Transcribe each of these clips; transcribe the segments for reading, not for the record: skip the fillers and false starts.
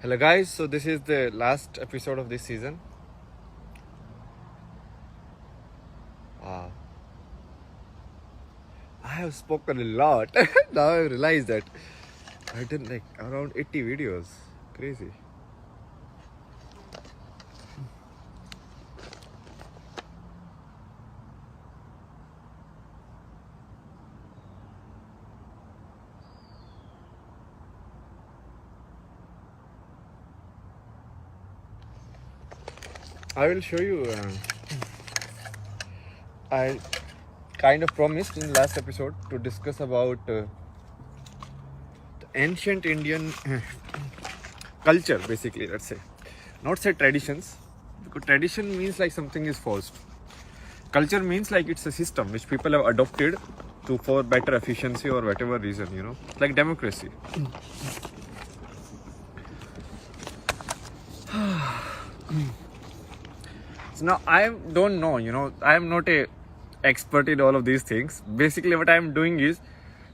Hello guys, so this is the last episode of this season. I have spoken a lot. Now I realize that I've done like around 80 videos. Crazy. I will show you. I kind of promised in the last episode to discuss about the ancient Indian culture, basically, let's say. Not say traditions, because tradition means like something is forced. Culture means like it's a system which people have adopted to for better efficiency or whatever reason, like democracy. So now I don't know, I am not a expert in all of these things. Basically what I am doing is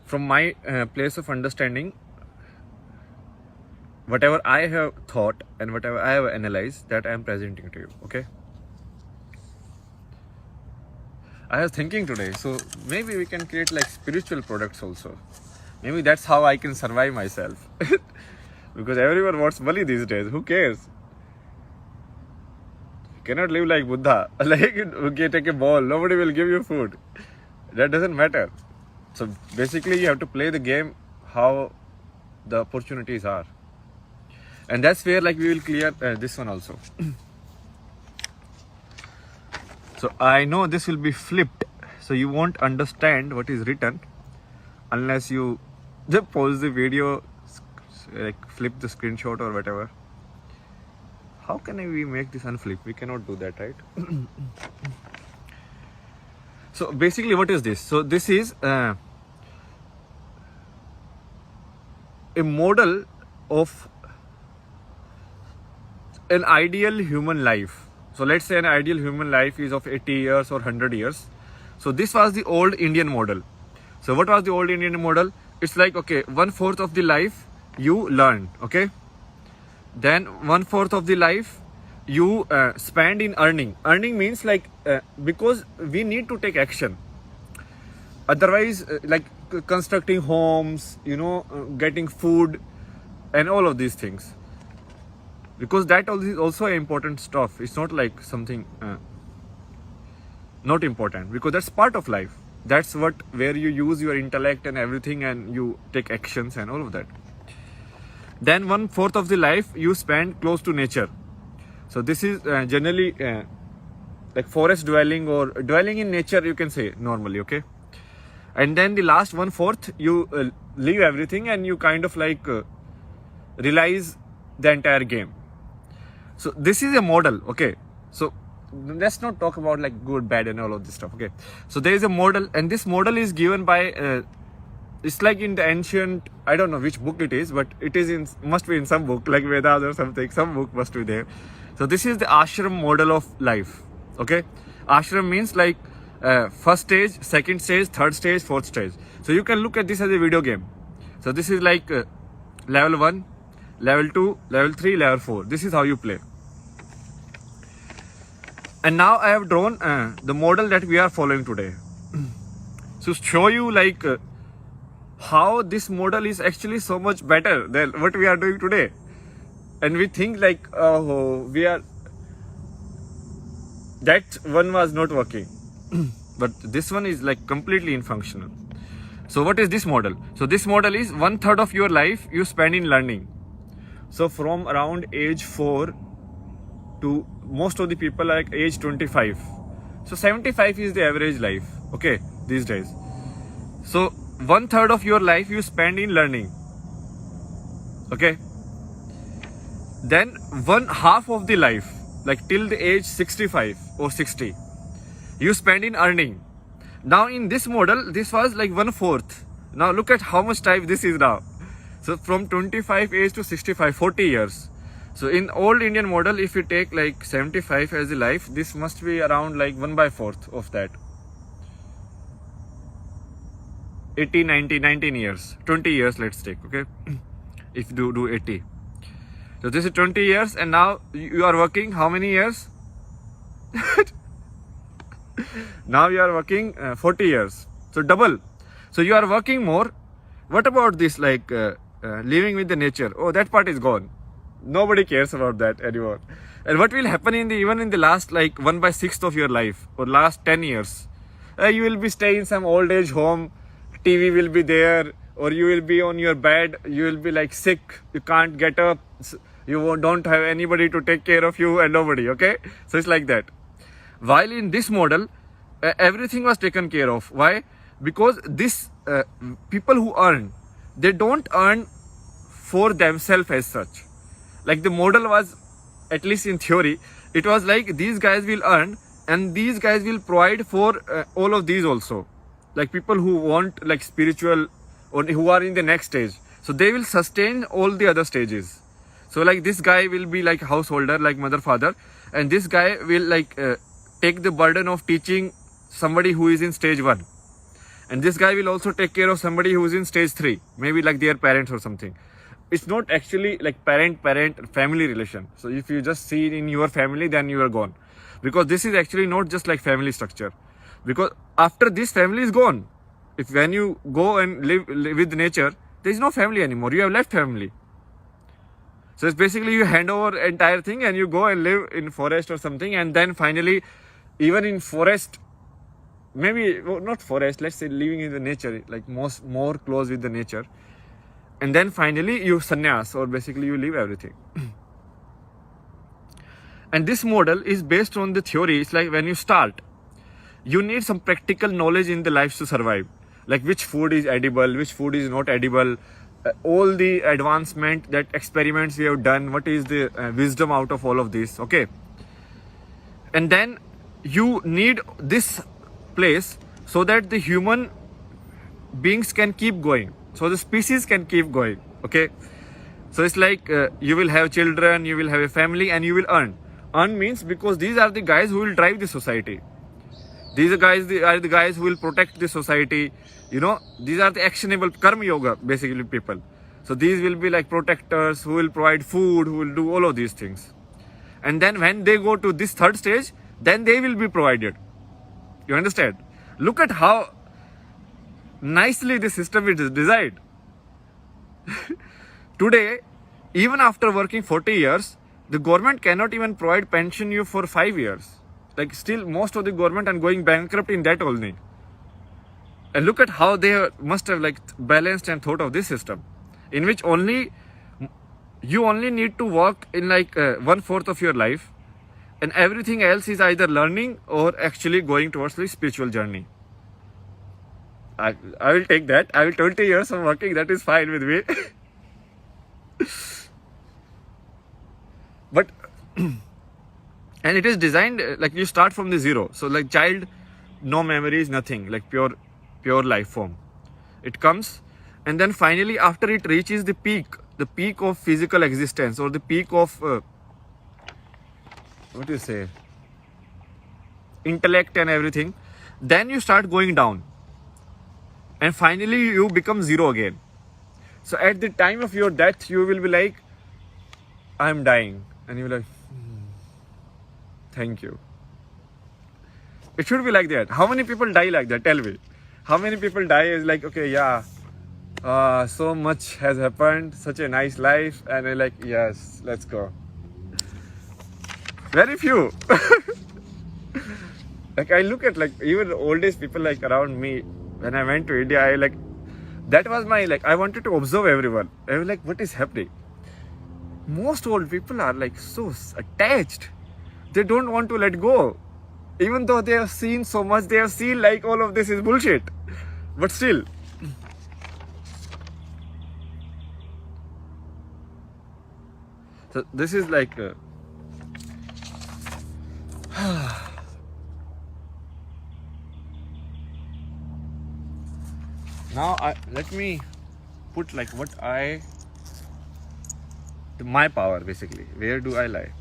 from my place of understanding, whatever I have thought and whatever I have analyzed, that I am presenting to you. Okay, I was thinking today, so maybe we can create like spiritual products also. Maybe that's how I can survive myself. Because everyone wants money these days. Who cares? You cannot live like Buddha. Like, okay, take a ball, nobody will give you food. That doesn't matter. So basically you have to play the game how the opportunities are. And that's where like we will clear this one also. So I know this will be flipped. So you won't understand what is written unless you just pause the video, like flip the screenshot or whatever. How can we make this unflip? We cannot do that, right? So basically what is this? So this is a model of an ideal human life. So let's say an ideal human life is of 80 years or 100 years. So this was the old Indian model. So what was the old Indian model? It's like, okay, 1/4 of the life you learn, okay? Then 1/4 of the life you spend in earning. Earning means like, because we need to take action. Otherwise, like constructing homes, getting food and all of these things. Because that is also important stuff. It's not like something not important, because that's part of life. That's where you use your intellect and everything and you take actions and all of that. Then 1/4 of the life you spend close to nature. So this is generally like forest dwelling or dwelling in nature, you can say normally, okay? And then the last 1/4 you leave everything and you kind of like realize the entire game. So this is a model, okay? So let's not talk about like good, bad and all of this stuff, okay? So there is a model, and this model is given by it's like in the ancient, I don't know which book it is, but it is must be in some book like Vedas or something. Some book must be there. So this is the ashram model of life, okay? Ashram means like first stage, second stage, third stage, fourth stage. So you can look at this as a video game. So this is like level 1, level 2, level 3, level 4. This is how you play. And now I have drawn the model that we are following today. So show you like how this model is actually so much better than what we are doing today. And we think like, oh, that one was not working. But this one is like completely infunctional. So what is this model? So this model is 1/3 of your life you spend in learning. So from around age 4 to most of the people like age 25. So 75 is the average life, okay, these days. So 1/3 of your life you spend in learning, okay? Then 1/2 of the life, like till the age 65 or 60, you spend in earning. Now in this model, this was like 1/4. Now look at how much time this is now. So from 25 age to 65, 40 years. So in old Indian model, if you take like 75 as a life, this must be around like 1/4 of that. 18, 19 years, 20 years let's take, okay? If you do 80. So this is 20 years, and now you are working how many years? Now you are working 40 years. So double. So you are working more. What about this, like living with the nature? Oh, that part is gone. Nobody cares about that anymore. And what will happen even in the last like 1/6 of your life or last 10 years? You will be staying in some old age home. TV will be there, or you will be on your bed. You will be like sick. You can't get up. Don't have anybody to take care of you, and nobody. Okay, so it's like that. While in this model, everything was taken care of. Why? Because this people who earn, they don't earn for themselves as such. Like the model was, at least in theory, it was like these guys will earn and these guys will provide for all of these also. Like people who want like spiritual or who are in the next stage. So they will sustain all the other stages. So like this guy will be like householder, like mother, father, and this guy will like take the burden of teaching somebody who is in stage 1. And this guy will also take care of somebody who is in stage 3, maybe like their parents or something. It's not actually like parent family relation. So if you just see it in your family, then you are gone, because this is actually not just like family structure. Because after this family is gone, if when you go and live with nature, there is no family anymore. You have left family. So it's basically you hand over entire thing and you go and live in forest or something, and then finally, even in forest, maybe not forest, let's say living in the nature, like more close with the nature, and then finally you sannyas, or basically you leave everything. And this model is based on the theory. It's like when you start, you need some practical knowledge in the life to survive, like which food is edible, which food is not edible, all the advancement, that experiments we have done, what is the wisdom out of all of this. Okay, and then you need this place so that the human beings can keep going, so the species can keep going. Okay, so it's like you will have children, you will have a family, and you will earn means, because these are the guys who will drive the society. These are the guys who will protect the society. These are the actionable karma yoga, basically people. So these will be like protectors who will provide food, who will do all of these things. And then when they go to this third stage, then they will be provided. You understand? Look at how nicely the system is designed. Today, even after working 40 years, the government cannot even provide pension you for 5 years. Like still most of the government are going bankrupt in that only. And look at how they must have like balanced and thought of this system, in which you only need to work in like 1/4 of your life, and everything else is either learning or actually going towards the spiritual journey. I will take that. I will 20 years of working, that is fine with me. But and it is designed like you start from the zero. So like child, no memories, nothing, like pure life form. It comes, and then finally after it reaches the peak of physical existence, or the peak of intellect and everything, then you start going down, and finally you become zero again. So at the time of your death, you will be like, I'm dying, and you will be like, thank you. It should be like that. How many people die like that? Tell me. How many people die is like, okay, yeah, so much has happened, such a nice life, and they're like, yes, let's go. Very few. Like I look at like even the oldest people like around me. When I went to India, that was my I wanted to observe everyone. I was like, what is happening? Most old people are like so attached. They don't want to let go. Even though they have seen so much, they have seen like all of this is bullshit. But still. So this is like now let me put like my power basically. Where do I lie?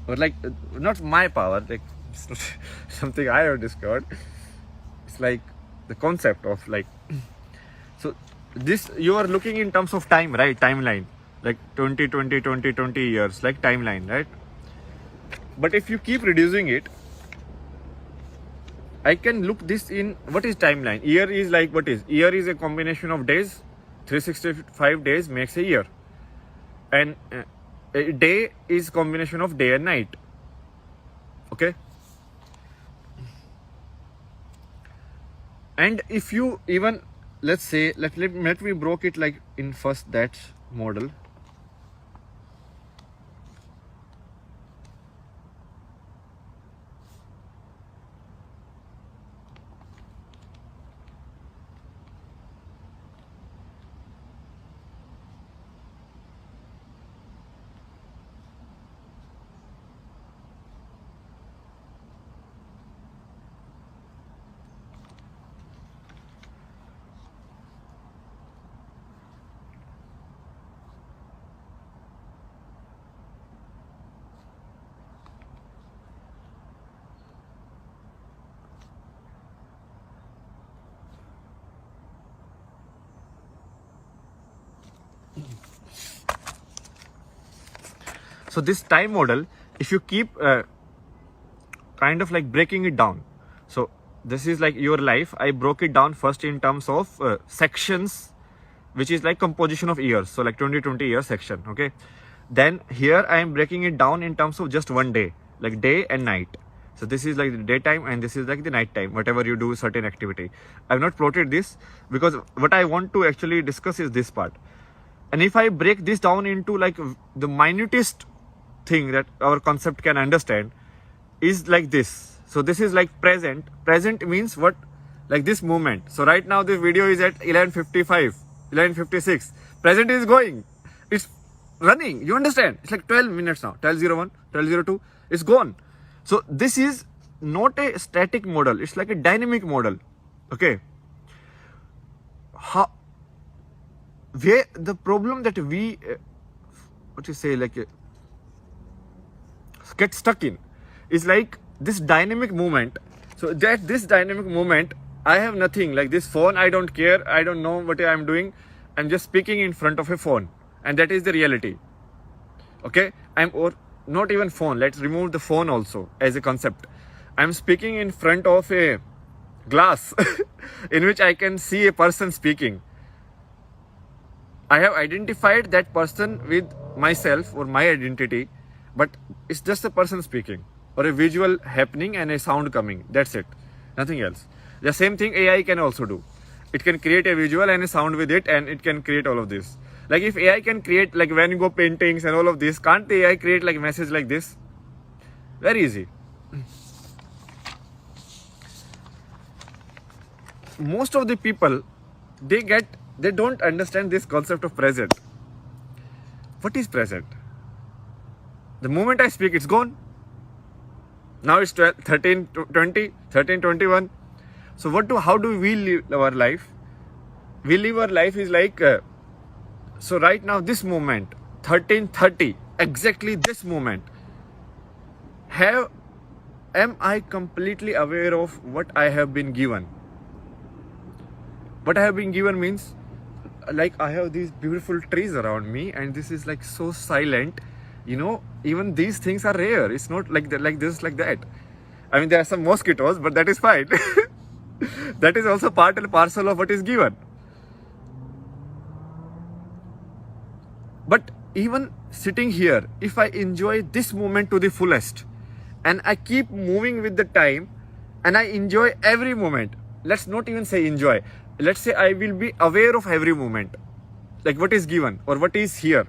Or like not my power, like it's not something I have discovered. It's like the concept of like, so this you are looking in terms of time, right? Timeline. like 20, 20, 20, 20 years, like timeline, right? But if you keep reducing it, I can look this in what is timeline. Year is like what is? Year is a combination of days. 365 days makes a year. And a day is combination of day and night. Okay? And if you even, let's say, let me broke it like in first that model. So this time model, if you keep kind of like breaking it down. So this is like your life. I broke it down first in terms of sections, which is like composition of years. So like 20 year section. Okay. Then here I am breaking it down in terms of just one day, like day and night. So this is like the daytime and this is like the night time, whatever you do certain activity. I've not plotted this because what I want to actually discuss is this part. And if I break this down into like the minutest thing that our concept can understand is like this. So this is like present. Present means what? Like this moment. So right now this video is at 11:55, 11:56. Present is going. It's running. You understand? It's like 12 minutes now. 12:01, 12:02. It's gone. So this is not a static model. It's like a dynamic model. Okay. Where the problem that we, what you say, like get stuck in is like this dynamic movement. So that this dynamic movement, I have nothing like this phone. I don't care. I don't know what I'm doing. I'm just speaking in front of a phone, and that is the reality. Okay, or not even phone. Let's remove the phone also as a concept. I'm speaking in front of a glass in which I can see a person speaking. I have identified that person with myself or my identity, but it's just a person speaking or a visual happening and a sound coming. That's it. Nothing else. The same thing AI can also do. It can create a visual and a sound with it, and it can create all of this. Like if AI can create like Van Gogh paintings and all of this, can't the AI create like message like this? Very easy. Most of the people, they don't understand this concept of present. What is present? The moment I speak, it's gone. Now it's 12, 13, 20, 13, 21. So how do we live our life? We live our life is like, so right now this moment, 13:30, exactly this moment, am I completely aware of what I have been given? What I have been given means, like I have these beautiful trees around me and this is like so silent. You know, even these things are rare. It's not like that, like this, like that. I mean, there are some mosquitoes, but that is fine. That is also part and parcel of what is given. But even sitting here, if I enjoy this moment to the fullest and I keep moving with the time and I enjoy every moment, let's not even say enjoy. Let's say I will be aware of every moment, like what is given or what is here.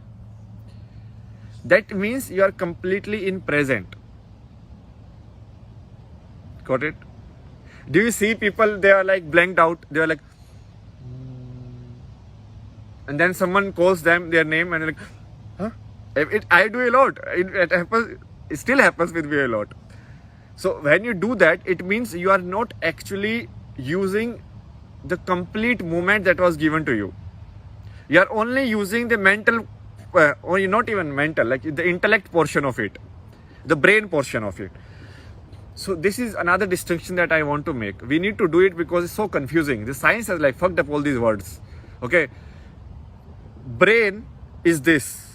That means you are completely in present. Got it? Do you see people, they are like blanked out. They are like, and then someone calls them their name and they're like, huh? I do a lot. It happens. It still happens with me a lot. So when you do that, it means you are not actually using the complete moment that was given to you. You are only using the mental, or not even mental, like the intellect portion of it, the brain portion of it. So this is another distinction that I want to make. We need to do it because it's so confusing. The science has like fucked up all these words. Okay. Brain is this.